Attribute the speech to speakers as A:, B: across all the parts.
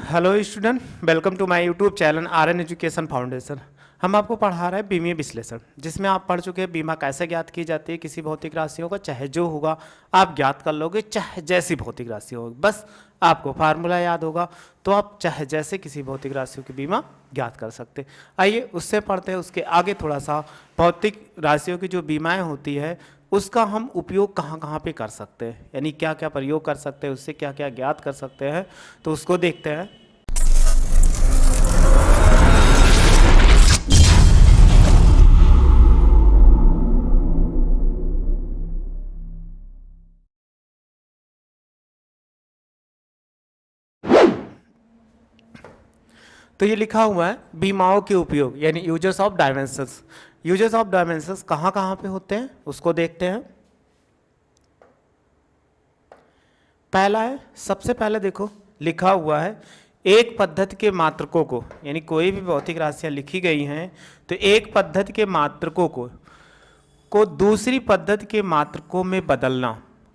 A: Hello student, welcome to my YouTube channel RN education foundation. हम आपको पढ़ा रहे हैं बीमीय विश्लेषण, जिसमें आप पढ़ चुके हैं बीमा कैसे ज्ञात की जाती है किसी भौतिक राशियों का। चाहे जो होगा आप ज्ञात कर लोगे, चाहे जैसी भौतिक राशि होगी, बस आपको फार्मूला याद होगा तो आप चाहे जैसे किसी भौतिक राशियों की बीमा ज्ञात कर सकते। आइए उससे पढ़ते हैं। उसके आगे थोड़ा सा भौतिक राशियों की जो बीमाएँ होती है उसका हम उपयोग कहाँ कहाँ पे कर सकते हैं, यानी क्या क्या प्रयोग कर सकते हैं, उससे क्या क्या ज्ञात कर सकते हैं, तो उसको देखते हैं। तो ये लिखा हुआ है बीमाओं के उपयोग, यानी users of dimensions. Users of dimensions कहाँ कहाँ पे होते हैं उसको देखते हैं। पहला है, सबसे पहले देखो लिखा हुआ है एक पद्धति के मात्रकों को, यानी कोई भी भौतिक राशियां लिखी गई हैं तो एक पद्धति के मात्रकों को दूसरी पद्धति के मात्रकों में बदलना,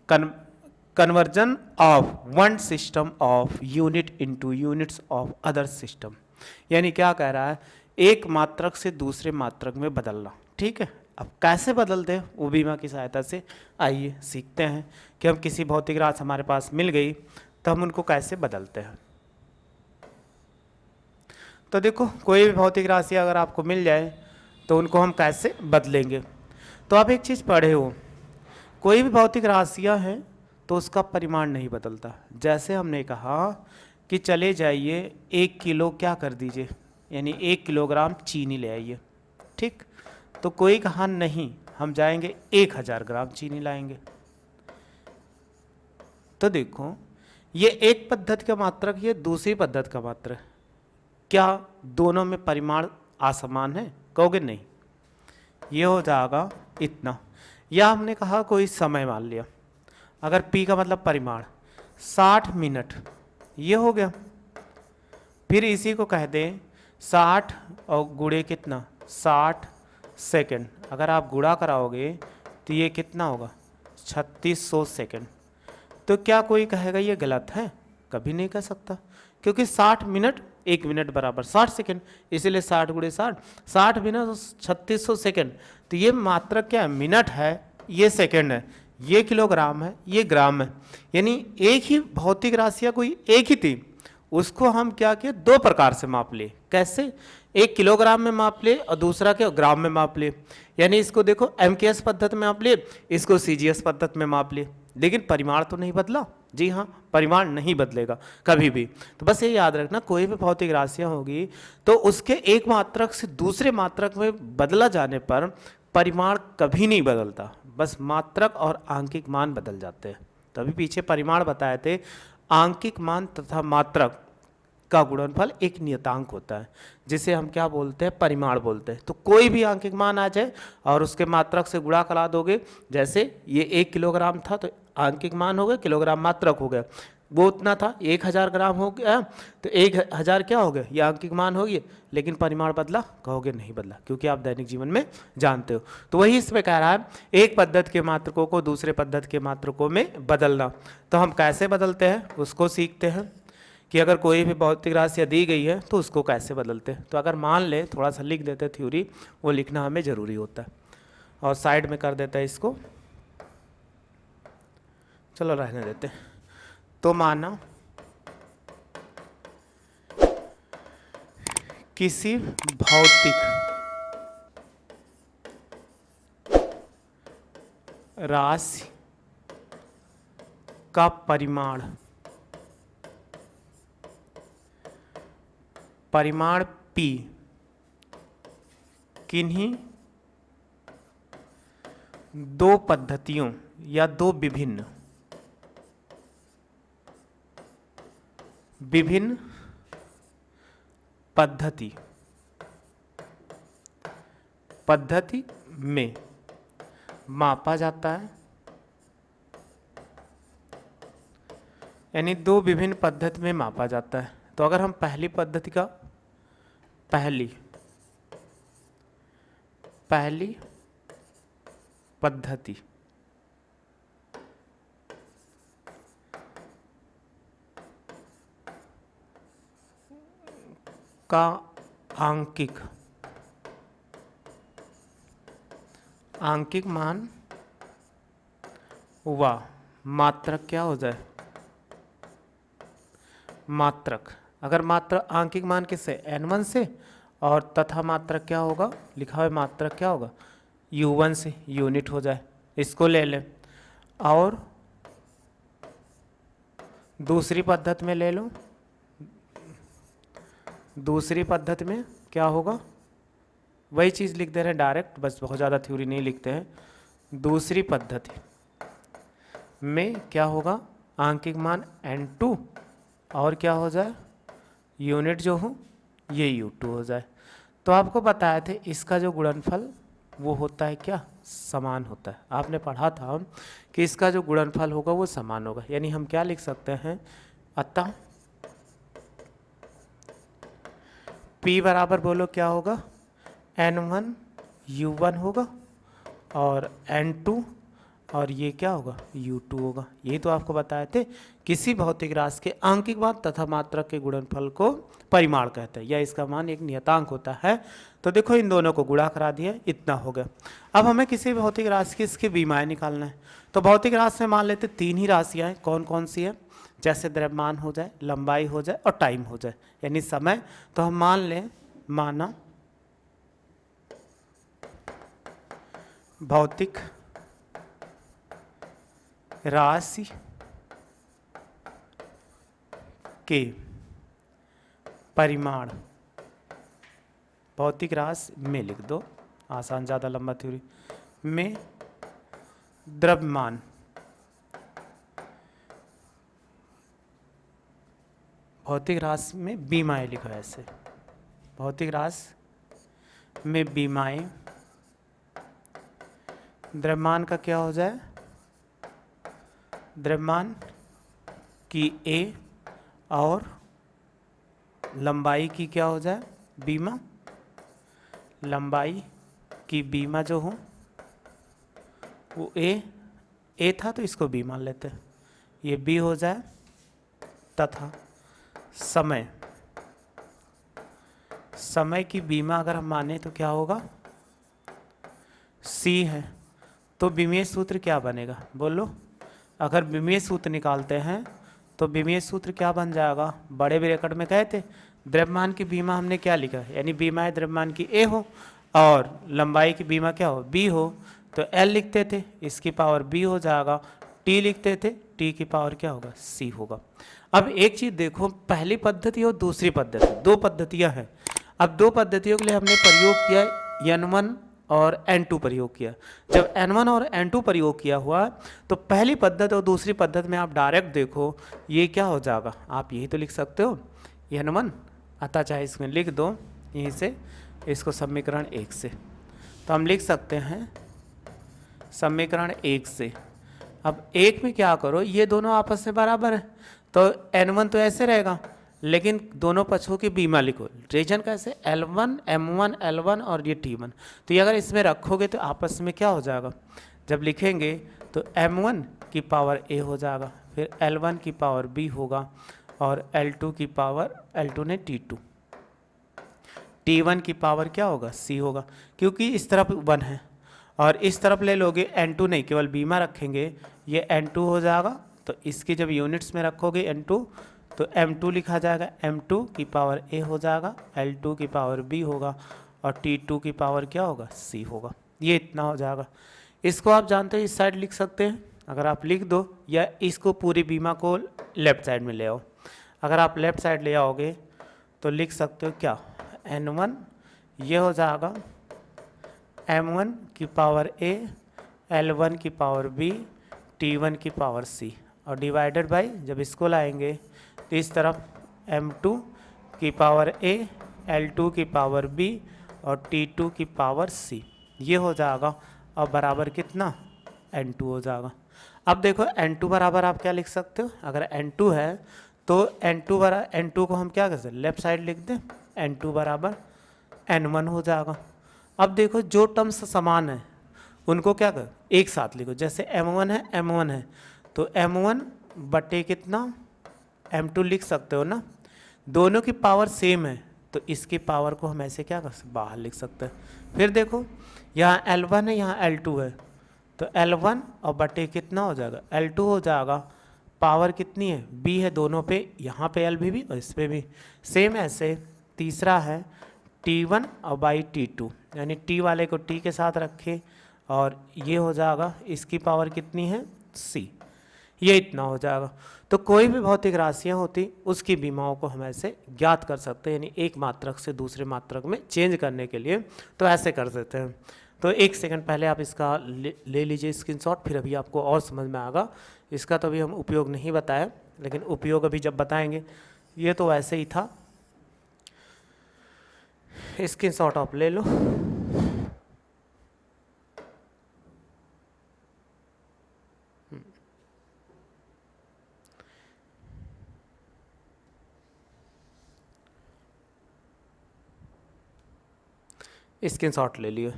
A: conversion of one system of unit into units of other system. यानी क्या कह रहा है, एक मात्रक से दूसरे मात्रक में बदलना। ठीक है, अब कैसे बदलते हैं वो बीमा की सहायता से आइए सीखते हैं कि हम किसी भौतिक राशि हमारे पास मिल गई तो हम उनको कैसे बदलते हैं। तो देखो कोई भी भौतिक राशि अगर आपको मिल जाए तो उनको हम कैसे बदलेंगे। तो आप एक चीज़ पढ़े हो, कोई भी भौतिक राशियाँ हैं तो उसका परिमाण नहीं बदलता। जैसे हमने कहा कि चले जाइए 1 किलो क्या कर दीजिए, यानी 1 किलोग्राम चीनी ले आइए। ठीक, तो कोई कहा नहीं हम जाएंगे 1000 ग्राम चीनी लाएंगे। तो देखो ये एक पद्धति का मात्रक, ये दूसरी पद्धति का मात्रक, क्या दोनों में परिमाण असमान है? कहोगे नहीं, ये हो जाएगा इतना। या हमने कहा कोई समय मान लिया, अगर P का मतलब परिमाण 60 मिनट, ये हो गया। फिर इसी को कह दें 60 और गुणे कितना 60 सेकंड, अगर आप गुणा कराओगे तो ये कितना होगा 3600 सेकंड। तो क्या कोई कहेगा ये गलत है? कभी नहीं कह सकता, क्योंकि 60 मिनट 1 मिनट बराबर 60 सेकंड, इसीलिए 60 गुणे 60, 60 मिनट 3600 सेकंड। तो ये मात्रक क्या है, मिनट है, ये सेकंड है, ये किलोग्राम है, ये ग्राम है। यानी एक ही भौतिक राशियाँ कोई एक ही थी, उसको हम क्या किए, दो प्रकार से माप लिए। कैसे? एक किलोग्राम में माप ले और दूसरा क्या ग्राम में माप ले। यानी इसको देखो MKS पद्धति में माप ले, इसको CGS पद्धति में माप ले, लेकिन परिमाण तो नहीं बदला। जी हाँ, परिमाण नहीं बदलेगा कभी भी। तो बस ये याद रखना, कोई भी भौतिक राशियाँ होगी तो उसके एक मात्रक से दूसरे मात्रक में बदला जाने पर परिमाण कभी नहीं बदलता, बस मात्रक और आंकिक मान बदल जाते हैं। तभी पीछे परिमाण बताए थे, आंकिक मान तथा मात्रक का गुणनफल एक नियतांक होता है, जिसे हम क्या बोलते हैं, परिमाण बोलते हैं। तो कोई भी आंकिक मान आ जाए और उसके मात्रक से गुणा करा दोगे, जैसे ये 1 किलोग्राम था तो आंकिक मान हो गया, किलोग्राम मात्रक हो गया, वो उतना था 1000 ग्राम हो गया, तो 1000 क्या हो गया, ये आंकिक मान हो गया। लेकिन परिमाण बदला? कहोगे नहीं बदला, क्योंकि आप दैनिक जीवन में जानते हो। तो वही इसमें कह रहा है, एक पद्धति के मात्रकों को दूसरे पद्धति के मात्रकों में बदलना। तो हम कैसे बदलते हैं उसको सीखते हैं, कि अगर कोई भी भौतिक राशि दी गई है तो उसको कैसे बदलते हैं। तो अगर मान ले, थोड़ा सा लिख देते थ्योरी, वो लिखना हमें ज़रूरी होता है, और साइड में कर देता है इसको, चलो रहने देते हैं। तो माना किसी भौतिक राशि का परिमाण P किन्हीं दो पद्धतियों या दो विभिन्न पद्धति में मापा जाता है। यानी दो विभिन्न पद्धति में मापा जाता है। तो अगर हम पहली पद्धति का पहली पद्धति का आंकिक मान व मात्रक क्या हो जाए, मात्रक। अगर मात्र आंकिक मान किससे, n1 से, और तथा मात्रक क्या होगा, लिखा हुआ मात्रक क्या होगा, u1 से, यूनिट हो जाए, इसको ले लें। और दूसरी पद्धति में ले लो, दूसरी पद्धति में क्या होगा, वही चीज़ लिख दे रहे हैं डायरेक्ट, बस बहुत ज़्यादा थ्योरी नहीं लिखते हैं। दूसरी पद्धति में क्या होगा, आंकिक मान n2 और क्या हो जाए, यूनिट जो हो ये u2 हो जाए। तो आपको बताए थे इसका जो गुणनफल वो होता है क्या, समान होता है। आपने पढ़ा था कि इसका जो गुणनफल होगा वो समान होगा, यानी हम क्या लिख सकते हैं, अतः P बराबर बोलो क्या होगा, n1 u1 होगा और n2 और ये क्या होगा, u2 होगा। ये तो आपको बताए थे किसी भौतिक राशि के आंकिक मान तथा मात्रक के गुणनफल को परिमाण कहते हैं, या इसका मान एक नियतांक होता है। तो देखो इन दोनों को गुणा करा दिया, इतना हो गया। अब हमें किसी भौतिक राशि की इसकी विमाएँ निकालना है। तो भौतिक राशि में मान लेते 3 ही राशियाँ हैं, कौन कौन सी है, जैसे द्रव्यमान हो जाए, लंबाई हो जाए और टाइम हो जाए, यानी समय। तो हम मान लें, माना भौतिक राशि के परिमाण, भौतिक राशि में लिख दो, आसान, ज़्यादा लंबा थ्योरी में, द्रव्यमान, भौतिक राशि में विमाएँ लिखो ऐसे, भौतिक राशि में विमाएँ, द्रव्यमान का क्या हो जाए, द्रव्यमान की A और लंबाई की क्या हो जाए, बीमा, लंबाई की बीमा जो हो वो A था तो इसको B मान लेते हैं, ये B हो जाए, तथा समय, समय की बीमा अगर हम माने तो क्या होगा, C है। तो विमीय सूत्र क्या बनेगा, बोलो। अगर विमीय सूत्र निकालते हैं तो विमीय सूत्र क्या बन जाएगा, बड़े ब्रैकेट में कहे थे द्रव्यमान की बीमा हमने क्या लिखा है, यानी बीमा द्रव्यमान की A हो और लंबाई की बीमा क्या हो, B हो, तो L लिखते थे, इसकी पावर B हो जाएगा, T लिखते थे, T की पावर क्या होगा, C होगा। अब एक चीज़ देखो, पहली पद्धति और दूसरी पद्धति, दो पद्धतियाँ हैं। अब दो पद्धतियों के लिए हमने प्रयोग किया n1 और n2 प्रयोग किया। जब n1 और n2 प्रयोग किया हुआ तो पहली पद्धति और दूसरी पद्धति में आप डायरेक्ट देखो ये क्या हो जाएगा, आप यही तो लिख सकते हो n1, अतः चाहे इसमें लिख दो यहीं से इसको समीकरण 1 से, तो हम लिख सकते हैं समीकरण 1 से। अब 1 में क्या करो, ये दोनों आपस में बराबर है तो n1 तो ऐसे रहेगा, लेकिन दोनों पक्षों की बीमा लिखो, रीजन कैसे, L1 M1 L1 और ये T1, तो ये अगर इसमें रखोगे तो आपस में क्या हो जाएगा, जब लिखेंगे तो M1 की पावर A हो जाएगा, फिर L1 की पावर B होगा और L2 की पावर, L2 ने T2, T1 की पावर क्या होगा, C होगा, क्योंकि इस तरफ 1 है और इस तरफ ले लोगे N2 नहीं, केवल बीमा रखेंगे, ये N2 हो जाएगा। तो इसकी जब यूनिट्स में रखोगे N2 तो M2 लिखा जाएगा, M2 की पावर A हो जाएगा, L2 की पावर B होगा और T2 की पावर क्या होगा, C होगा। ये इतना हो जाएगा। इसको आप जानते हैं इस साइड लिख सकते हैं, अगर आप लिख दो, या इसको पूरी बीमा को लेफ्ट साइड में ले आओ। अगर आप लेफ्ट साइड ले आओगे तो लिख सकते हो क्या, N1 ये हो जाएगा M1 की पावर A, L1 की पावर B, T1 की पावर C और डिवाइडेड बाई, जब इसको लाएंगे तो इस तरफ M2 की पावर A, L2 की पावर B और T2 की पावर C, ये हो जाएगा और बराबर कितना, N2 हो जाएगा। अब देखो N2 बराबर आप क्या लिख सकते हो, अगर N2 है तो N2 को हम क्या कर सकते, लेफ्ट साइड लिख दें, N2 बराबर N1 हो जाएगा। अब देखो जो टर्म्स समान है उनको क्या कर, एक साथ लिखो, जैसे M1 है M1 है तो M1 बटे कितना M2 लिख सकते हो ना, दोनों की पावर सेम है तो इसकी पावर को हम ऐसे क्या कर सकते, बाहर लिख सकते हैं। फिर देखो यहाँ L1 है, यहाँ L2 है, तो L1 और बटे कितना हो जाएगा, L2 हो जाएगा। पावर कितनी है, B है दोनों पे, यहाँ पे L भी और इस पे भी सेम। ऐसे तीसरा है T1 और बाई T2, यानी T वाले को T के साथ रखें और ये हो जाएगा, इसकी पावर कितनी है C, ये इतना हो जाएगा। तो कोई भी भौतिक राशियाँ होती उसकी बीमाओं को हम ऐसे ज्ञात कर सकते हैं, यानी एक मात्रक से दूसरे मात्रक में चेंज करने के लिए तो ऐसे कर देते हैं। तो एक सेकंड पहले आप इसका ले लीजिए स्क्रीनशॉट, फिर अभी आपको और समझ में आएगा। इसका तो अभी हम उपयोग नहीं बताया, लेकिन उपयोग अभी जब बताएंगे। ये तो वैसे ही था, स्क्रीनशॉट आप ले लो। स्क्रीनशॉट ले लियो।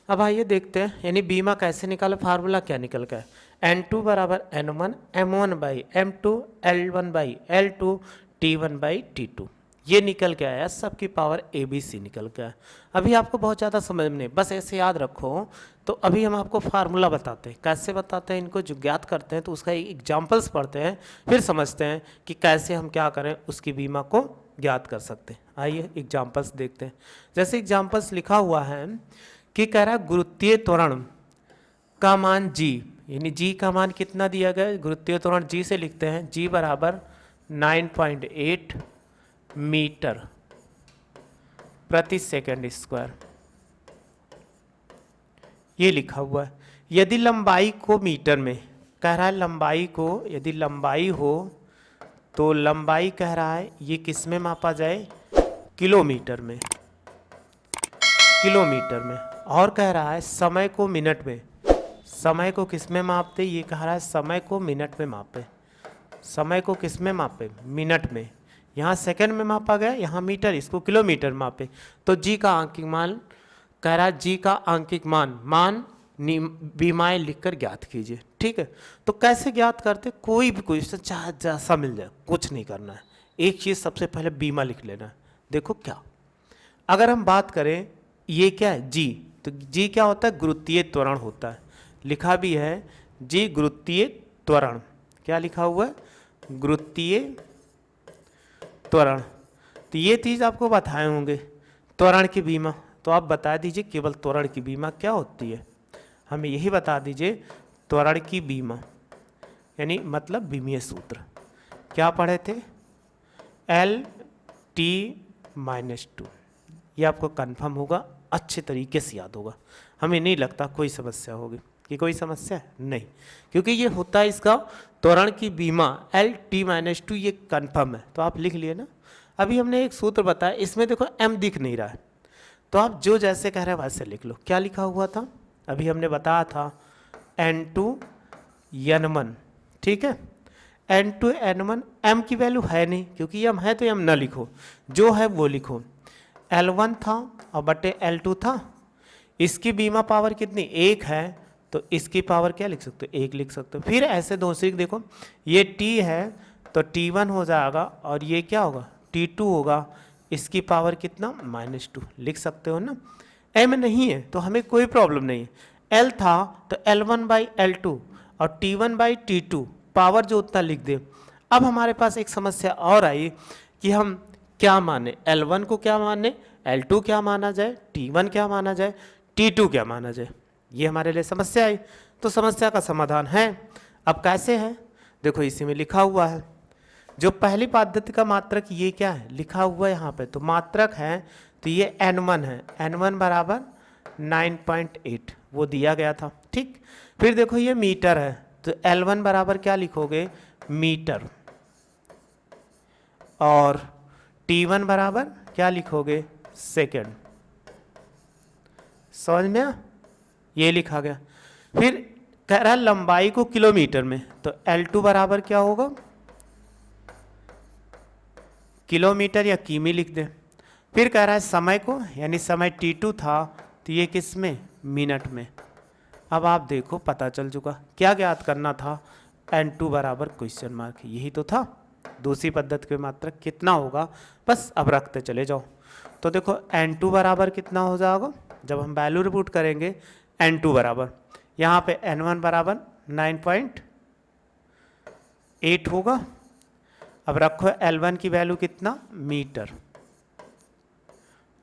A: अब आइए देखते हैं, यानी बीमा कैसे निकाले, फार्मूला क्या निकल गया, N2 बराबर N1 M1 by M2 L1 by L2 T1 by T2, ये निकल के आया, सबकी पावर ABC निकल के आया। अभी आपको बहुत ज़्यादा समझ में नहीं, बस ऐसे याद रखो। तो अभी हम आपको फार्मूला बताते हैं, कैसे बताते हैं इनको, जो ज्ञात करते हैं तो उसका एग्जाम्पल्स पढ़ते हैं, फिर समझते हैं कि कैसे हम क्या करें उसकी बीमा को ज्ञात कर सकते हैं। आइए एग्जाम्पल्स देखते हैं। जैसे एग्जाम्पल्स लिखा हुआ है कि कह रहा है गुरुत्वीय त्वरण का मान G, यानी G का मान कितना दिया गया है, गुरुत्वीय त्वरण G से लिखते हैं, G बराबर 9.8 मीटर प्रति सेकंड स्क्वायर, ये लिखा हुआ है। यदि लंबाई को मीटर में, कह रहा है लंबाई को, यदि लंबाई हो तो लंबाई कह रहा है ये किस में मापा जाए, किलोमीटर में, किलोमीटर में। और कह रहा है समय को मिनट में, समय को किस में मापते, ये कह रहा है समय को मिनट में मापे, समय को किस में मापे, मिनट में। यहाँ सेकंड में मापा गया, यहाँ मीटर, इसको किलोमीटर मापे। तो जी का आंकिक मान, कह रहा है जी का आंकिक मान बीमाएं लिखकर ज्ञात कीजिए। ठीक है, तो कैसे ज्ञात करते, कोई भी क्वेश्चन चाहे जैसा मिल जाए, कुछ नहीं करना है, एक चीज़ सबसे पहले बीमा लिख लेना है। देखो क्या, अगर हम बात करें ये क्या है जी, तो जी क्या होता है, गुरुत्वीय त्वरण होता है, लिखा भी है जी गुरुत्वीय त्वरण, क्या लिखा हुआ है, गुरुत्वीय त्वरण। तो ये चीज़ आपको बताए होंगे, त्वरण की बीमा, तो आप बता दीजिए केवल त्वरण की बीमा क्या होती है, हमें यही बता दीजिए त्वरण की बीमा, यानी मतलब बीमीय सूत्र क्या पढ़े थे, L/T-2, ये आपको कंफर्म होगा, अच्छे तरीके से याद होगा, हमें नहीं लगता कोई समस्या होगी, कि कोई समस्या है नहीं, क्योंकि ये होता है इसका त्वरण की बीमा L/T-2, ये कंफर्म है, तो आप लिख लिए ना। अभी हमने एक सूत्र बताया, इसमें देखो m दिख नहीं रहा है, तो आप जो जैसे कह रहे हैं वैसे लिख लो। क्या लिखा हुआ था, अभी हमने बताया था N2N1, ठीक है, N2N1, m की वैल्यू है नहीं, क्योंकि m है तो m ना लिखो, जो है वो लिखो। L1 था और बटे L2 था, इसकी बीमा पावर कितनी, 1 है, तो इसकी पावर क्या लिख सकते हो, 1 लिख सकते हो। फिर ऐसे दूसरी देखो, ये T है तो T1 हो जाएगा, और ये क्या होगा, T2 होगा, इसकी पावर कितना, -2 लिख सकते हो ना। m नहीं है तो हमें कोई प्रॉब्लम नहीं है, L था तो L1/L2 और T1/T2, पावर जो उतना लिख दे। अब हमारे पास एक समस्या और आई कि हम क्या माने, L1 को क्या माने, L2 क्या माना जाए, T1 क्या माना जाए, T2 क्या माना जाए, ये हमारे लिए समस्या आई। तो समस्या का समाधान है, अब कैसे है, देखो इसी में लिखा हुआ है। जो पहली पद्धति का मात्रक ये क्या है, लिखा हुआ है यहाँ पे, तो मात्रक है तो ये N1 है, N1 बराबर 9.8, वो दिया गया था, ठीक। फिर देखो ये मीटर है, तो L1 बराबर क्या लिखोगे, मीटर, और T1 बराबर क्या लिखोगे, सेकेंड। समझ में आ, ये लिखा गया। फिर कह रहा है लंबाई को किलोमीटर में, तो L2 बराबर क्या होगा, किलोमीटर या किमी लिख दे। फिर कह रहा है समय को, यानी समय T2 था तो ये किस में, मिनट में। अब आप देखो पता चल चुका, क्या ज्ञात करना था, N2 बराबर क्वेश्चन मार्क, यही तो था। दूसरी पद्धति की मात्रक कितना होगा, बस अब रखते चले जाओ। तो देखो n2 बराबर कितना हो जाएगा, जब हम वैल्यू रिपोर्ट करेंगे n2 बराबर, यहाँ पे n1 बराबर 9.8 होगा। अब रखो L1 की वैल्यू कितना, मीटर,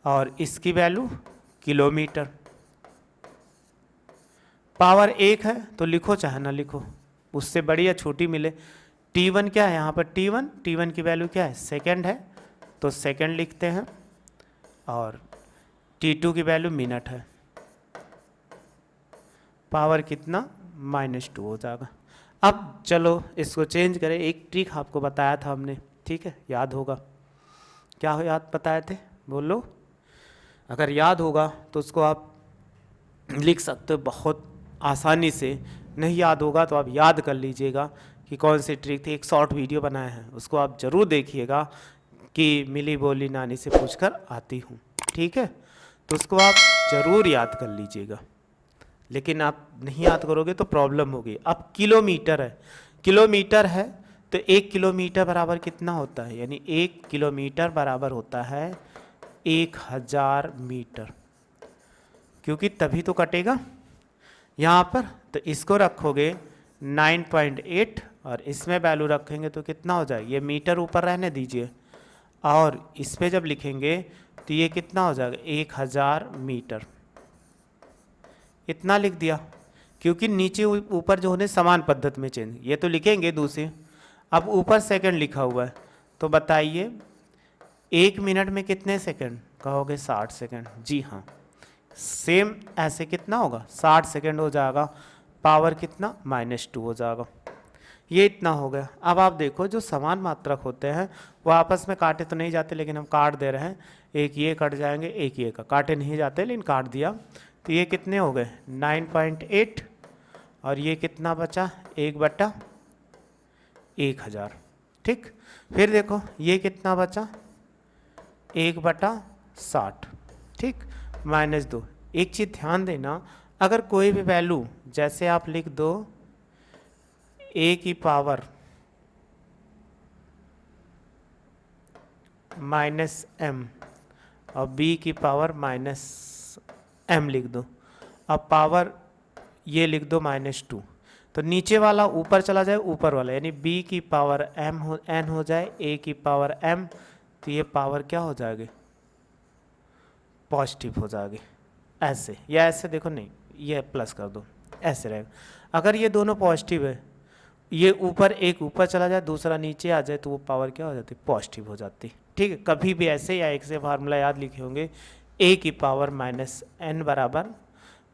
A: और इसकी वैल्यू किलोमीटर। पावर 1 है तो लिखो चाहे ना लिखो, उससे बड़ी या छोटी मिले। T1 क्या है यहाँ पर, T1 की वैल्यू क्या है, सेकंड है, तो सेकंड लिखते हैं, और T2 की वैल्यू मिनट है। पावर कितना, -2 हो जाएगा। अब चलो इसको चेंज करें, एक ट्रिक आपको बताया था हमने, ठीक है, याद होगा, क्या हो याद बताए थे, बोलो। अगर याद होगा तो उसको आप लिख सकते हो बहुत आसानी से, नहीं याद होगा तो आप याद कर लीजिएगा कि कौन सी ट्रिक थी। एक शॉर्ट वीडियो बनाया है, उसको आप ज़रूर देखिएगा कि मिली बोली नानी से पूछकर आती हूँ, ठीक है, तो उसको आप ज़रूर याद कर लीजिएगा। लेकिन आप नहीं याद करोगे तो प्रॉब्लम होगी। अब किलोमीटर है तो 1 किलोमीटर बराबर कितना होता है, यानी 1 किलोमीटर बराबर होता है 1000 मीटर, क्योंकि तभी तो कटेगा यहाँ पर। तो इसको रखोगे 9.8 और इसमें वैल्यू रखेंगे तो कितना हो जाएगा, ये मीटर ऊपर रहने दीजिए, और इस पर जब लिखेंगे तो ये कितना हो जाएगा, 1000 मीटर। इतना लिख दिया, क्योंकि नीचे ऊपर जो होने समान पद्धति में चेंज, ये तो लिखेंगे दूसरे। अब ऊपर सेकंड लिखा हुआ है, तो बताइए 1 मिनट में कितने सेकंड, कहोगे 60 सेकंड। जी हाँ, सेम ऐसे कितना होगा, 60 सेकंड हो जाएगा। पावर कितना, -2 हो जाएगा। ये इतना हो गया। अब आप देखो जो समान मात्रक होते हैं वो आपस में काटे तो नहीं जाते, लेकिन हम काट दे रहे हैं, एक ये कट जाएंगे, एक ये का, काटे नहीं जाते लेकिन काट दिया। तो ये कितने हो गए, 9.8, और ये कितना बचा, 1/1000, ठीक। फिर देखो ये कितना बचा, 1/60, ठीक, -2। एक चीज़ ध्यान देना, अगर कोई भी वैल्यू, जैसे आप लिख दो a की पावर -m और b की पावर -m लिख दो, अब पावर ये लिख दो -2, तो नीचे वाला ऊपर चला जाए, ऊपर वाला यानी b की पावर n हो जाए, a की पावर m, तो ये पावर क्या हो जाएगी, पॉजिटिव हो जाएगी। ऐसे या ऐसे देखो, नहीं ये प्लस कर दो, ऐसे रहेगा। अगर ये दोनों पॉजिटिव है, ये ऊपर एक ऊपर चला जाए, दूसरा नीचे आ जाए, तो वो पावर क्या हो जाती, पॉजिटिव हो जाती, ठीक है। कभी भी ऐसे या एक से फार्मूला याद लिखे होंगे, a की पावर -n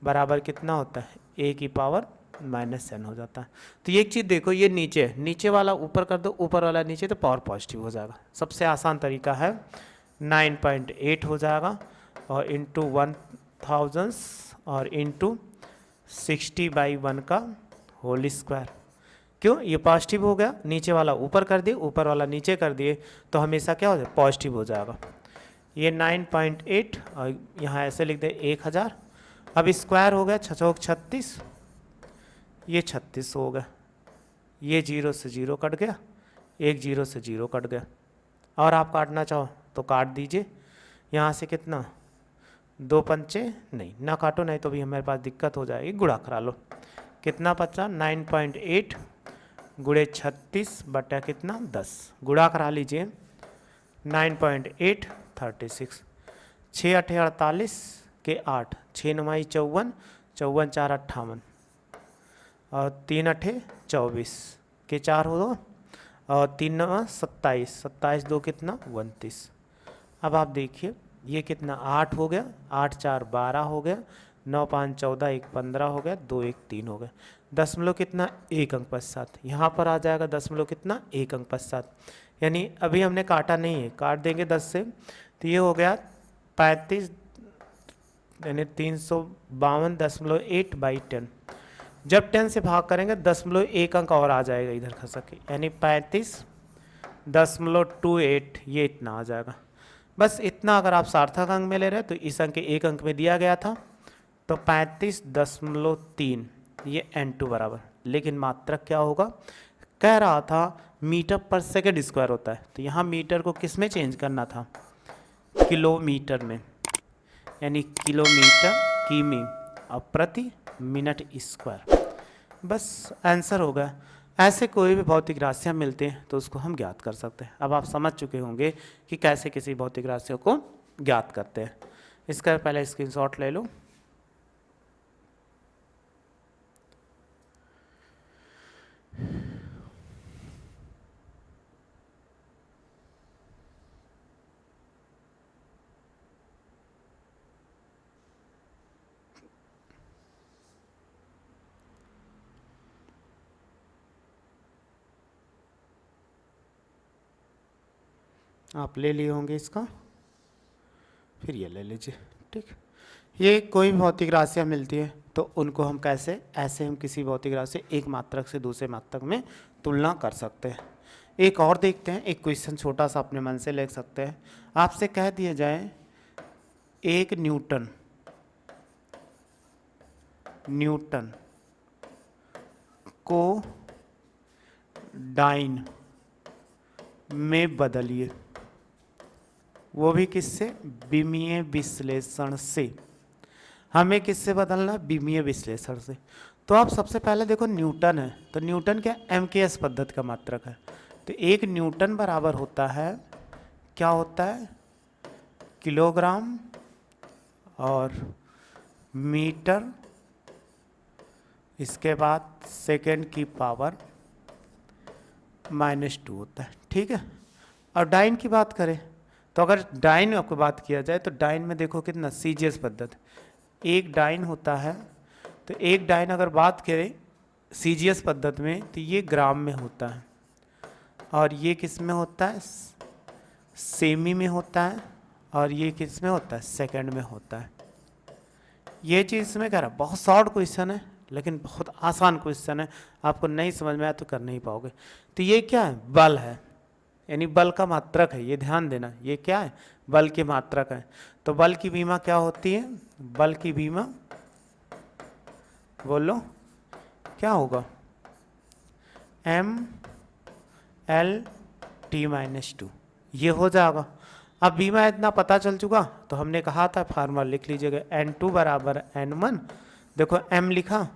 A: बराबर कितना होता है, a की पावर -n हो जाता है। तो ये एक चीज़ देखो, ये नीचे वाला ऊपर कर दो, ऊपर वाला नीचे, तो पावर पॉजिटिव हो जाएगा। सबसे आसान तरीका है, 9.8 हो जाएगा, और इंटू 1000 और इंटू 60/1 का होल स्क्वायर। क्यों, ये पॉजिटिव हो गया, नीचे वाला ऊपर कर दिए, ऊपर वाला नीचे कर दिए, तो हमेशा क्या हो जाए, पॉजिटिव हो जाएगा। ये 9.8 और यहाँ ऐसे लिख दे 1000। अब स्क्वायर हो गया 6 36, ये 36 हो गया, ये 0 से 0 कट गया, एक 0 से 0 कट गया, और आप काटना चाहो तो काट दीजिए। यहाँ से कितना, 2 पंचे, नहीं ना काटो, नहीं तो भी हमारे पास दिक्कत हो जाएगी, गुणा करा लो। कितना बचा, 9.8 गुणे 36 बटा कितना, 10, गुणा करा लीजिए। 9.8 36, 6 8 48 के 8, 6 9 54, 54 4 58, और 3 8 24 के 4 हो, और 3 9 27, 27 2 कितना, 29। अब आप देखिए ये कितना, 8 हो गया, 8 4 12 हो गया, 9 5 14, 1 15 हो गया, 2 1 3 हो गया। दशमलव कितना, 1 अंक पश्चात, यहाँ पर आ जाएगा दशमलव कितना, 1 अंक पश्चात। यानी अभी हमने काटा नहीं है, काट देंगे 10 से, तो ये हो गया 35, यानी 352.8/10। जब 10 से भाग करेंगे 0.1 अंक और आ जाएगा इधर खसक के, यानी 35.28, ये इतना आ जाएगा। बस इतना अगर आप सार्थक अंक में ले रहे हैं तो इस अंक के 1 अंक में दिया गया था, तो 35.3, ये n2 बराबर, लेकिन मात्रक क्या होगा, कह रहा था मीटर पर सेकेंड स्क्वायर होता है, तो यहाँ मीटर को किस में चेंज करना था, किलोमीटर में, यानी किलोमीटर किमी और प्रति मिनट स्क्वायर। बस आंसर होगा। ऐसे कोई भी भौतिक राशियाँ मिलती हैं तो उसको हम ज्ञात कर सकते हैं। अब आप समझ चुके होंगे कि कैसे किसी भौतिक राशियों को ज्ञात करते हैं। इसका पहले स्क्रीनशॉट ले लो। आप ले लिए होंगे इसका, फिर ये ले लीजिए। ठीक, ये कोई भी भौतिक राशियाँ मिलती है तो उनको हम कैसे, ऐसे हम किसी भौतिक राशि एक मात्रक से दूसरे मात्रक में तुलना कर सकते हैं। एक और देखते हैं, एक क्वेश्चन छोटा सा अपने मन से लिख सकते हैं। आपसे कह दिया जाए एक न्यूटन को डाइन में बदलिए, वो भी किससे, विमीय विश्लेषण से। हमें किससे बदलना, विमीय विश्लेषण से। तो आप सबसे पहले देखो न्यूटन है, तो न्यूटन क्या MKS पद्धति का मात्रक है, तो एक न्यूटन बराबर होता है, क्या होता है, किलोग्राम और मीटर, इसके बाद सेकेंड की पावर -2 होता है। ठीक है। और डाइन की बात करें तो अगर डाइन आपको बात किया जाए तो डाइन में देखो कितना, CGS पद्धति, एक डाइन होता है, तो एक डाइन अगर बात करें CGS पद्धति में तो ये ग्राम में होता है, और ये किस में होता है, सेमी में होता है, और ये किस में होता है, सेकंड में होता है। ये चीज़ इसमें कह रहा, बहुत शॉर्ट क्वेश्चन है लेकिन बहुत आसान क्वेश्चन है, आपको नहीं समझ में आया तो कर नहीं पाओगे। तो ये क्या है, बल है, यानी बल का मात्रक है, ये ध्यान देना, ये क्या है, बल की मात्रक है। तो बल की विमा क्या होती है, बल की विमा, बोलो क्या होगा, mL/T-2, ये हो जाएगा। अब विमा इतना पता चल चुका तो हमने कहा था फार्मूला लिख लीजिएगा, N2 बराबर N1, देखो m लिखा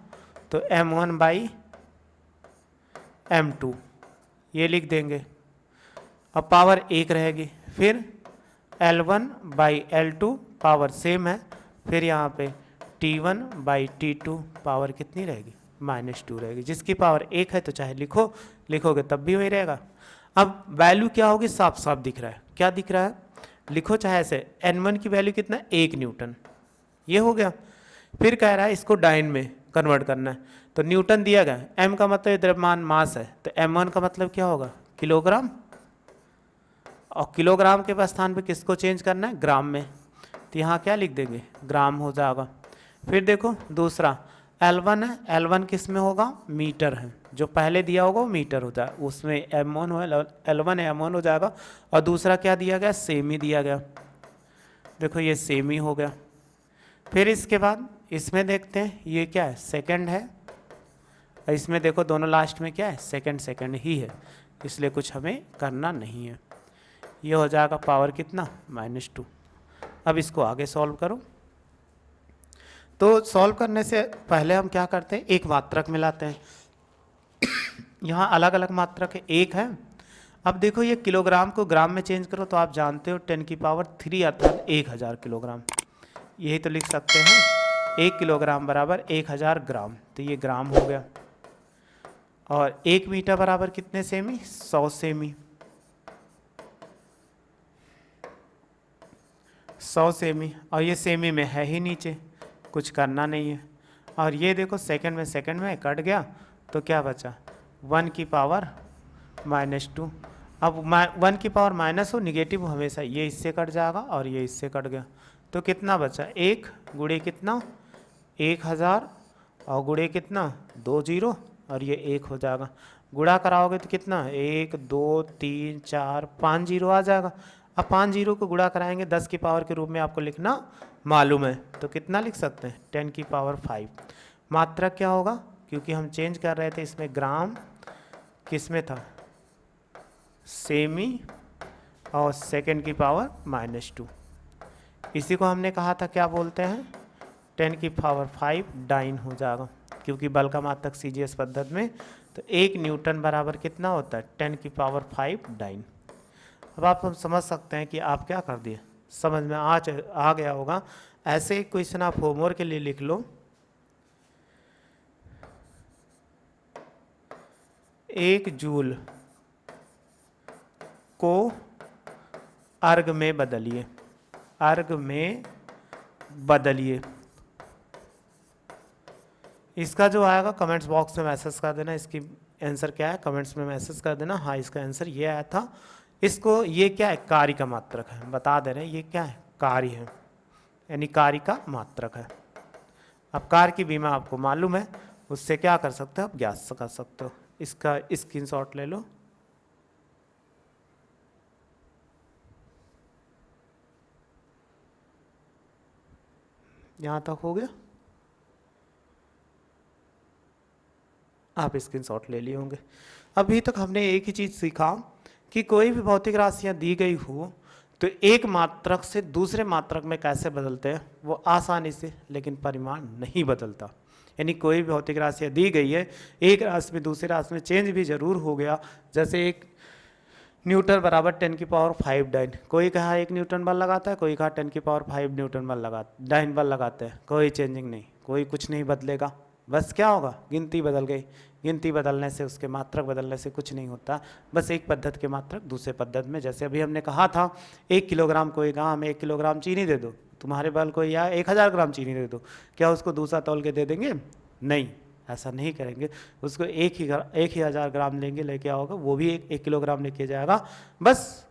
A: तो m1/m2 ये लिख देंगे, अब पावर 1 रहेगी, फिर L1/L2 पावर सेम है, फिर यहाँ पे T1/T2 पावर कितनी रहेगी, -2 रहेगी। जिसकी पावर 1 है तो चाहे लिखोगे तब भी वही रहेगा। अब वैल्यू क्या होगी, साफ साफ दिख रहा है, क्या दिख रहा है, लिखो चाहे ऐसे, N1 की वैल्यू कितना, 1 न्यूटन, ये हो गया। फिर कह रहा है इसको डाइन में कन्वर्ट करना है, तो न्यूटन दिया गया, m का मतलब द्रव्यमान मास है, तो m1 का मतलब क्या होगा, किलोग्राम, और किलोग्राम के स्थान पे किसको चेंज करना है, ग्राम में, तो यहाँ क्या लिख देंगे, ग्राम हो जाएगा। फिर देखो दूसरा L1 है, L1 किस में होगा, मीटर है, जो पहले दिया होगा वो मीटर होता है, उसमें M1 हो, L1 है M1 हो जाएगा। और दूसरा क्या दिया गया, सेमी दिया गया, देखो ये सेमी हो गया। फिर इसके बाद इसमें देखते हैं, ये क्या है, सेकंड है, और इसमें देखो दोनों लास्ट में क्या है, सेकंड ही है, इसलिए कुछ हमें करना नहीं है। ये हो जाएगा पावर कितना, -2। अब इसको आगे सॉल्व करो। तो सॉल्व करने से पहले हम क्या करते हैं, एक मात्रक मिलाते हैं। यहाँ अलग अलग मात्रक है, एक है। अब देखो ये किलोग्राम को ग्राम में चेंज करो तो आप जानते हो 10⁻³ अर्थात 1000 किलोग्राम, यही तो लिख सकते हैं, 1 किलोग्राम बराबर 1000 ग्राम, तो ये ग्राम हो गया। और 1 मीटर बराबर कितने सेमी, 100 सेमी, 100 सेमी, और ये सेमी में है ही नीचे, कुछ करना नहीं है। और ये देखो सेकंड में कट गया तो क्या बचा, 1 की पावर -2। अब 1 की पावर माइनस हो, निगेटिव हो हमेशा, ये इससे कट जाएगा और ये इससे कट गया, तो कितना बचा, 1 गुणे कितना, 1000, और गुणे कितना, 2 0, और ये 1 हो जाएगा। गुणा कराओगे तो कितना, 1 2 3 4 5 0 आ जाएगा। अब 5 0 को गुणा कराएंगे 10 की पावर के रूप में, आपको लिखना मालूम है, तो कितना लिख सकते हैं, 10⁵ मात्रक क्या होगा, क्योंकि हम चेंज कर रहे थे इसमें ग्राम किस में था, सेमी और सेकेंड की पावर -2। इसी को हमने कहा था क्या बोलते हैं, 10 की पावर 5 डाइन हो जाएगा, क्योंकि बल का मात्रक सीजीएस पद्धति में तो 1 न्यूटन बराबर कितना होता है, 10 की पावर 5 डाइन। अब आप हम समझ सकते हैं कि आप क्या कर दिए, समझ में आ गया होगा। ऐसे क्वेश्चन आप होमवर्क के लिए लिख लो, 1 जूल को अर्ग में बदलिए, अर्ग में बदलिए। इसका जो आएगा कमेंट्स बॉक्स में मैसेज कर देना, इसकी आंसर क्या है कमेंट्स में मैसेज कर देना। हाँ, इसका आंसर ये आया था। इसको ये क्या है, कार्य का मात्रक है, बता दे रहे हैं ये क्या है, कार्य है, यानी कार्य का मात्रक है। अब कार्य की बीमा आपको मालूम है, उससे क्या कर सकते हो आप, ज्ञात कर सकते हो। इसका स्क्रीनशॉट ले लो। यहाँ तक हो गया, आप स्क्रीनशॉट ले लिए होंगे। अभी तक हमने एक ही चीज़ सीखा कि कोई भी भौतिक राशियाँ दी गई हो तो एक मात्रक से दूसरे मात्रक में कैसे बदलते हैं, वो आसानी से, लेकिन परिमाण नहीं बदलता। यानी कोई भी भौतिक राशियाँ दी गई है, एक राशि में दूसरे राशि में चेंज भी जरूर हो गया। जैसे 1 न्यूटन बराबर 10 की पावर 5 डाइन, कोई कहा 1 न्यूटन बल लगाता है, कोई कहा 10 की पावर 5 न्यूटन बल डाइन बल लगाते हैं, कोई चेंजिंग नहीं, कोई कुछ नहीं बदलेगा। बस क्या होगा, गिनती बदल गई, गिनती बदलने से, उसके मात्रक बदलने से कुछ नहीं होता। बस एक पद्धति के मात्रक दूसरे पद्धति में, जैसे अभी हमने कहा था 1 किलोग्राम कोई कहा हमें 1 किलोग्राम चीनी दे दो, तुम्हारे बल को या 1000 ग्राम चीनी दे दो, क्या उसको दूसरा तौल के दे देंगे, नहीं, ऐसा नहीं करेंगे। उसको एक ही 1000 ग्राम लेंगे, लेके आओगे, वो भी 1 किलोग्राम लेके जाएगा। बस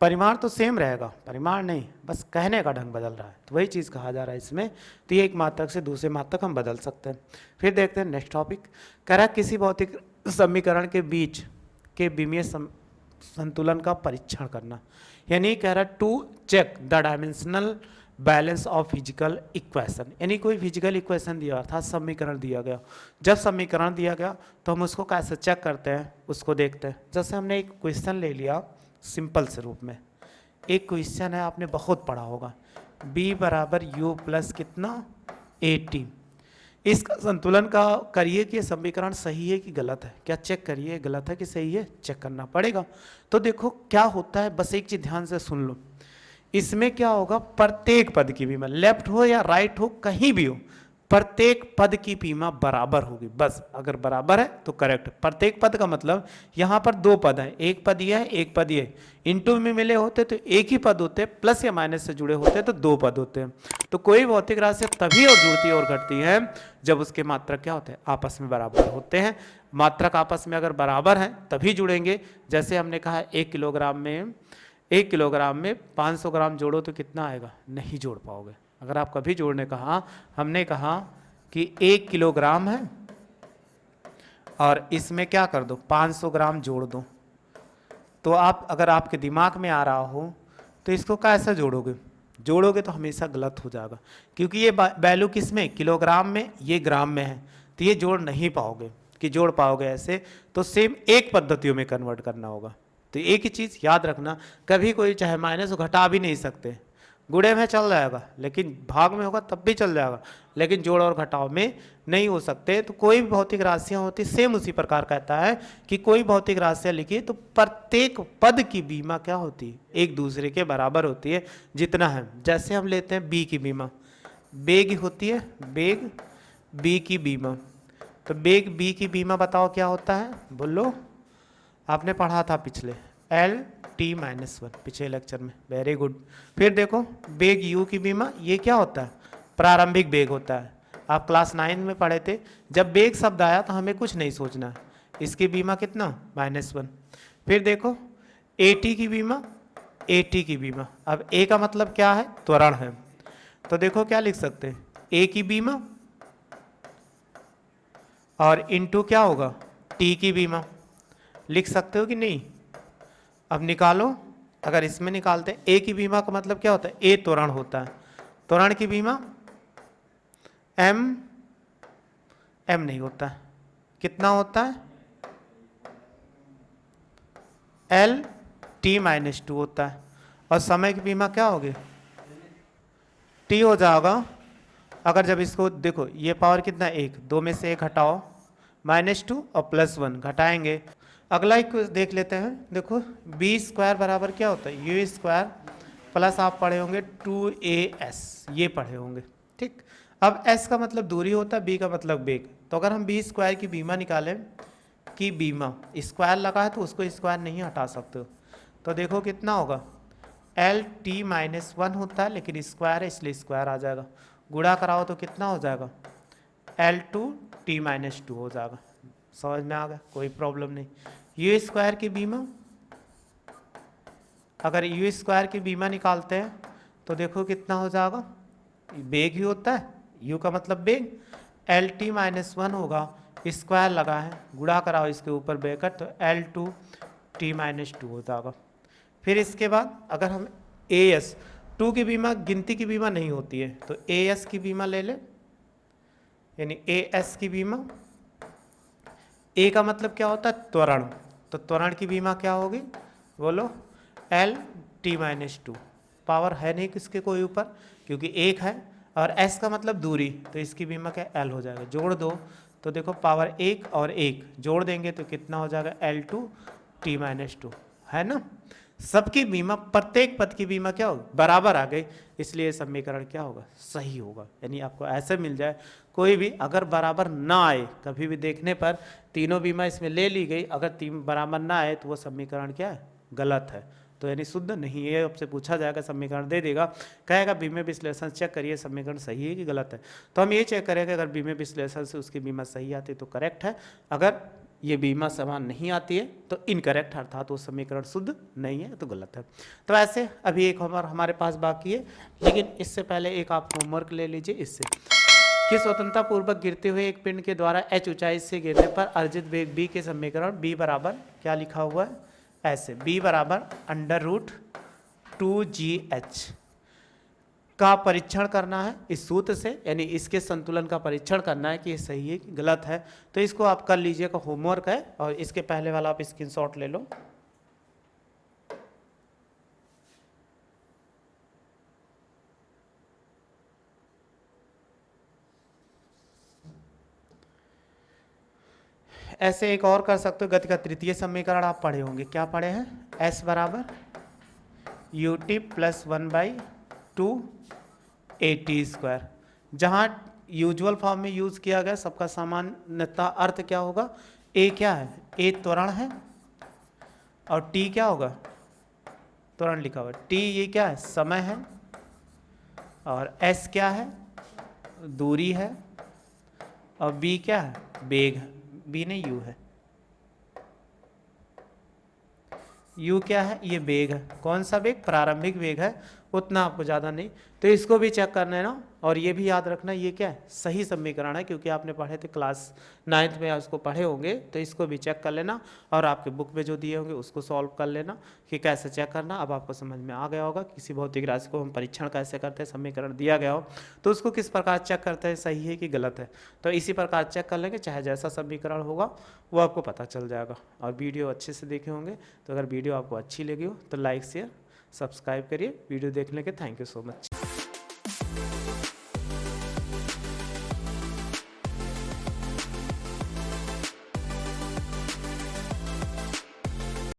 A: परिमाण तो सेम रहेगा, परिमाण नहीं, बस कहने का ढंग बदल रहा है, तो वही चीज़ कहा जा रहा है इसमें। तो ये एक मात्रक से दूसरे मात्रक हम बदल सकते हैं। फिर देखते हैं नेक्स्ट टॉपिक, कह रहा है किसी भौतिक समीकरण के बीच के विमीय संतुलन का परीक्षण करना। यानी कह रहा है to check the dimensional balance of physical equation. यानी कोई फिजिकल इक्वेशन दिया था, समीकरण दिया गया, जब समीकरण दिया गया तो हम उसको कैसे चेक करते हैं, उसको देखते हैं। जैसे हमने एक क्वेश्चन ले लिया सिंपल से रूप में, एक क्वेश्चन है आपने बहुत पढ़ा होगा, b बराबर u प्लस कितना 80, इसका संतुलन का करिए कि समीकरण सही है कि गलत है, क्या चेक करिए गलत है कि सही है, चेक करना पड़ेगा। तो देखो क्या होता है, बस एक चीज ध्यान से सुन लो, इसमें क्या होगा, प्रत्येक पद की बीमा, लेफ्ट हो या राइट हो कहीं भी हो, प्रत्येक पद की बीमा बराबर होगी। बस अगर बराबर है तो करेक्ट। प्रत्येक पद का मतलब यहाँ पर 2 पद हैं, एक पद ये है, एक पद ये, इनटू में मिले होते तो एक ही पद होते, प्लस या माइनस से जुड़े होते तो 2 पद होते हैं। तो कोई भौतिक राशि तभी और जुड़ती और घटती है जब उसके मात्रक क्या होते हैं, आपस में बराबर होते हैं। मात्रक आपस में अगर बराबर हैं तभी जुड़ेंगे। जैसे हमने कहा 1 किलोग्राम में 500 ग्राम जोड़ो तो कितना आएगा, नहीं जोड़ पाओगे। अगर आप कभी जोड़ने कहा, हमने कहा कि 1 किलोग्राम है और इसमें क्या कर दो 500 ग्राम जोड़ दो, तो आप अगर आपके दिमाग में आ रहा हो तो इसको कैसे जोड़ोगे तो हमेशा गलत हो जाएगा, क्योंकि ये वैल्यू किस में, किलोग्राम में, ये ग्राम में है, तो ये जोड़ नहीं पाओगे कि जोड़ पाओगे ऐसे। तो सेम एक पद्धतियों में कन्वर्ट करना होगा। तो एक ही चीज़ याद रखना, कभी कोई चाहे माइनस घटा भी नहीं सकते, गुणे में चल जाएगा लेकिन भाग में होगा तब भी चल जाएगा, लेकिन जोड़ और घटाव में नहीं हो सकते। तो कोई भी भौतिक राशियाँ होती सेम उसी प्रकार कहता है कि कोई भौतिक राशियाँ लिखिए तो प्रत्येक पद की बीमा क्या होती है, एक दूसरे के बराबर होती है जितना है। जैसे हम लेते हैं बी की बीमा, बेग होती है, बेग बी की बीमा, तो बेग बी की बीमा बताओ क्या होता है, बोलो, आपने पढ़ा था पिछले L(T-1) पिछले लेक्चर में, वेरी गुड। फिर देखो बेग U की बीमा, ये क्या होता है, प्रारंभिक बेग होता है, आप क्लास 9 में पढ़े थे। जब बेग शब्द आया तो हमें कुछ नहीं सोचना है, इसकी बीमा कितना -1। फिर देखो AT की बीमा, AT की बीमा, अब A का मतलब क्या है, त्वरण है, तो देखो क्या लिख सकते हैं, A की बीमा और इनटू क्या होगा, T की बीमा, लिख सकते हो कि नहीं। अब निकालो, अगर इसमें निकालते हैं, ए की बीमा का मतलब क्या होता है, ए त्वरण होता है, त्वरण की बीमा एम नहीं होता है, कितना होता है, एल टी माइनस टू होता है, और समय की बीमा क्या होगी, टी हो जाएगा। अगर जब इसको देखो, ये पावर कितना, एक, दो में से एक हटाओ, -2 और +1 घटाएंगे। अगला एक देख लेते हैं। देखो बी स्क्वायर बराबर क्या होता है, यू स्क्वायर प्लस आप पढ़े होंगे 2as, ये पढ़े होंगे, ठीक। अब s का मतलब दूरी होता है, b का मतलब वेग। तो अगर हम बी स्क्वायर की बीमा निकालें, कि बीमा स्क्वायर लगा है तो उसको स्क्वायर नहीं हटा सकते हो, तो देखो कितना होगा, एल टी माइनस वन होता है लेकिन स्क्वायर है इसलिए स्क्वायर आ जाएगा, गुणा कराओ तो कितना हो जाएगा, L two T minus two हो जाएगा। समझ में आ गया, कोई प्रॉब्लम नहीं। यू स्क्वायर की बीमा, अगर यू स्क्वायर की बीमा निकालते हैं तो देखो कितना हो जाएगा, बेग ही होता है, यू का मतलब बेग, एल टी माइनस वन होगा, स्क्वायर लगा है, गुणा कराओ इसके ऊपर ब्रैकेट, तो L two T minus two हो जाएगा। फिर इसके बाद अगर हम ए एस, टू की बीमा गिनती की बीमा नहीं होती है, तो ए एस की बीमा ले ले, यानी ए एस की बीमा, ए का मतलब क्या होता है, त्वरण, तो त्वरण की बीमा क्या होगी, बोलो, L T minus to, power है नहीं किसके कोई ऊपर क्योंकि एक है, और एस का मतलब दूरी, तो इसकी बीमा क्या, एल हो जाएगा। जोड़ दो तो देखो पावर एक और एक जोड़ देंगे तो कितना हो जाएगा, L two T minus to, है ना। सबकी बीमा, प्रत्येक पद की बीमा क्या होगी, बराबर आ गई, इसलिए समीकरण क्या होगा, सही होगा। यानी आपको ऐसे मिल जाए, कोई भी अगर बराबर ना आए, कभी भी देखने पर तीनों बीमा इसमें ले ली गई, अगर तीन बराबर ना आए तो वो समीकरण क्या है, गलत है, तो यानी शुद्ध नहीं है। आपसे पूछा जाएगा, समीकरण दे देगा, कहेगा बीमा विश्लेषण चेक करिए समीकरण सही है कि गलत है, तो हम ये चेक करेंगे अगर बीमा विश्लेषण से उसकी बीमा सही आती है तो करेक्ट है, अगर ये बीमा समान नहीं आती है तो इनकरेक्ट, अर्थात वो समीकरण शुद्ध नहीं है तो गलत है। तो ऐसे अभी एक हमारे पास बाकी है, लेकिन इससे पहले एक आप होमवर्क ले लीजिए। इससे कि स्वतंत्रता पूर्वक गिरते हुए एक पिंड के द्वारा h ऊंचाई से गिरने पर अर्जित वेग b के समीकरण b बराबर क्या लिखा हुआ है, ऐसे b बराबर √2gh का परीक्षण करना है इस सूत्र से, यानी इसके संतुलन का परीक्षण करना है कि ये सही है कि गलत है। तो इसको आप कर लीजिएगा, होमवर्क है, और इसके पहले वाला आप स्क्रीनशॉट ले लो। ऐसे एक और कर सकते हो, गति का तृतीय समीकरण आप पढ़े होंगे, क्या पढ़े हैं, s बराबर U T plus 1/2 A T square, जहाँ यूजुअल फॉर्म में यूज किया गया, सबका सामान्यता अर्थ क्या होगा, ए क्या है, ए त्वरण है, और टी क्या होगा, त्वरण लिखा हुआ, टी ये क्या है, समय है, और एस क्या है, दूरी है, और बी क्या है, वेग है, बी नहीं यू है, यू क्या है, ये वेग है, कौन सा वेग, प्रारंभिक वेग है, उतना आपको ज़्यादा नहीं, तो इसको भी चेक करना है ना। और ये भी याद रखना, ये क्या है, सही समीकरण है, क्योंकि आपने पढ़े थे क्लास 9th में, उसको पढ़े होंगे, तो इसको भी चेक कर लेना, और आपके बुक में जो दिए होंगे उसको सॉल्व कर लेना कि कैसे चेक करना। अब आपको समझ में आ गया होगा किसी भौतिक राशि को हम परीक्षण कैसे करते हैं, समीकरण दिया गया हो तो उसको किस प्रकार चेक करते हैं, सही है कि गलत है, तो इसी प्रकार चेक कर लेंगे, चाहे जैसा समीकरण होगा वो आपको पता चल जाएगा। और वीडियो अच्छे से देखे होंगे, तो अगर वीडियो आपको अच्छी लगी हो तो लाइक शेयर सब्सक्राइब करिए। वीडियो देखने के थैंक यू सो मच।